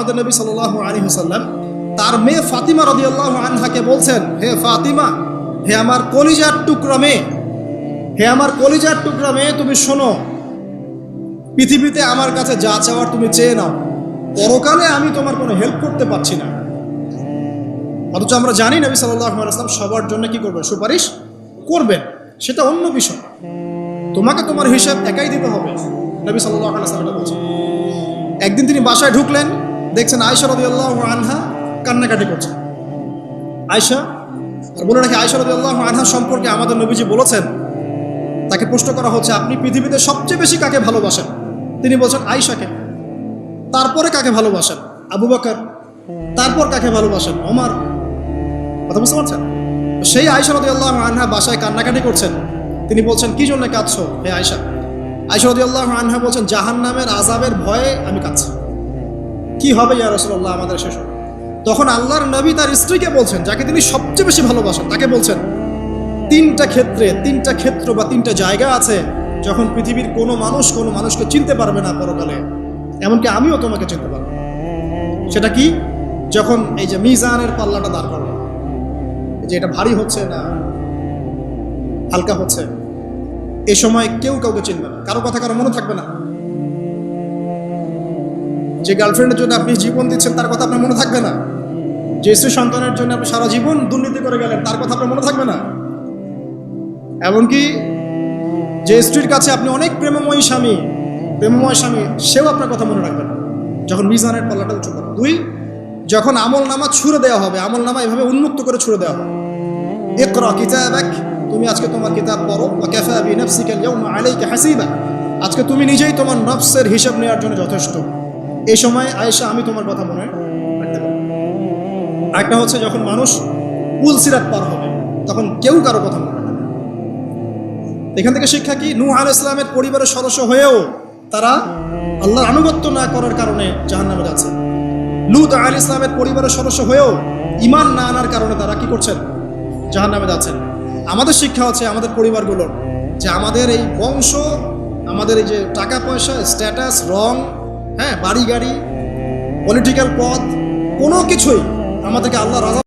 আমাদের নবী সাল্লাল্লাহু আলাইহি ওয়াসাল্লাম তার মেয়ে ফাতিমা রাদিয়াল্লাহু আনহাকে বলছেন, হে ফাতিমা, হে আমার কলিজার টুকরা মেয়ে, হে আমার কলিজার টুকরা মেয়ে, তুমি শোনো, পৃথিবীতে আমার কাছে যা চাওয়ার তুমি চেয়ে নাও, পরকালে আমি তোমার কোনো হেল্প করতে পারছি না। অথচ আমরা জানি নবী সাল্লাল্লাহু আলাইহি ওয়াসাল্লাম সবার জন্য কি করবেন? সুপারিশ করবেন, সেটা অন্য বিষয়। তোমাকে তোমার হিসাব একাই দিতে হবে, নবী সাল্লাল্লাহু আলাইহি ওয়াসাল্লাম বলছেন। একদিন তিনি বাসায় ঢুকলেন, দেখছেন আয়েশা রাদিয়াল্লাহু আনহা কান্নাকাটি করছেন। আয়েশা, আর বলে রাখি, আয়েশা রাদিয়াল্লাহু আনহা সম্পর্কে আমাদের নবীজি বলেছেন, তাকে প্রশ্ন করা হচ্ছে আপনি পৃথিবীতে সবচেয়ে বেশি কাকে ভালোবাসেন? তিনি বলছেন আয়েশাকে। তারপরে কাকে ভালোবাসেন? আবু বকর। তারপর কাকে ভালোবাসেন? ওমর। কথা বুঝতে পারছেন? সেই আয়েশা রাদিয়াল্লাহু আনহা বাসায় কান্নাকাটি করছেন। তিনি বলছেন, কি জন্য কাঁদছো হে আয়েশা? আয়েশা রাদিয়াল্লাহু আনহা বলছেন, জাহান্নামের আযাবের ভয়ে আমি কাঁদছি। কি হবে ইয়া রাসূলুল্লাহ আমাদের শেষ হবে? তখন আল্লাহর নবী তার স্ত্রীকে বলছেন, যাকে তিনি সবচেয়ে বেশি ভালোবাসেন, তাকে বলছেন, তিনটা ক্ষেত্র বা তিনটা জায়গা আছে যখন পৃথিবীর কোনো মানুষকে চিনতে পারবে না পরকালে, এমনকি আমিও তোমাকে চিনতে পারবো না। সেটা কি? যখন এই যে মিজানের পাল্লাটা দাঁড় করানো, যে এটা ভারী হচ্ছে না হালকা হচ্ছে, এ সময় কেউ কাউকে চিনবে না, কারো কথা কারো মনে থাকবে না। যে গার্লফ্রেন্ডের জন্য আপনি জীবন দিচ্ছেন তার কথা আপনার মনে থাকবে না। যে স্ত্রী সন্তানের জন্য আপনি সারা জীবন দুর্নীতি করে গেলেন তার কথা আপনার মনে থাকবে না। এমনকি যে স্ত্রীর কাছে আপনি অনেক প্রেমময় স্বামী, সেও আপনার কথা মনে রাখবে না যখন মিজানের পাল্লাটা উঁচু করা। দুই, যখন আমল নামা ছুড়ে দেওয়া হবে, আমল নামা এভাবে উন্মুক্ত করে ছুড়ে দেওয়া হবে, ইকরা কিতাবাক, তুমি আজকে তোমার কিতাব পড়ো, ওয়া কাফা বিনাফসিকা আল-ইয়াওমা আলাইকা হাসিবা, আজকে তুমি নিজেই তোমার নফসের হিসাব নেওয়ার জন্য যথেষ্ট। এই সময় আয়েশা আমি তোমার কথা মনে রাখতে পারবো। আরেকটা হচ্ছে যখন মানুষ পুলসিরাত পার হবে, তখন কেউ কারো কথা মনে রাখবে না। এখান থেকে শিক্ষা কি? নূহ আলাইহিস সালামের পরিবারের সদস্য হয়েও তারা আল্লাহর আনুগত্য না করার কারণে জাহান্নামে যাচ্ছে। লূত আলাইহিস সালামের পরিবারের সদস্য হয়েও ঈমান না আনার কারণে তারা কি করছেন? জাহান্নামে যাচ্ছেন। আমাদের শিক্ষা হচ্ছে আমাদের পরিবারগুলোর, যে আমাদের এই বংশ, আমাদের এই যে টাকা পয়সা, স্ট্যাটাস, রং, বাড়ি গাড়ি, পলিটিক্যাল পদ, কোনো কিছুই আমাদেরকে আল্লাহ রাজা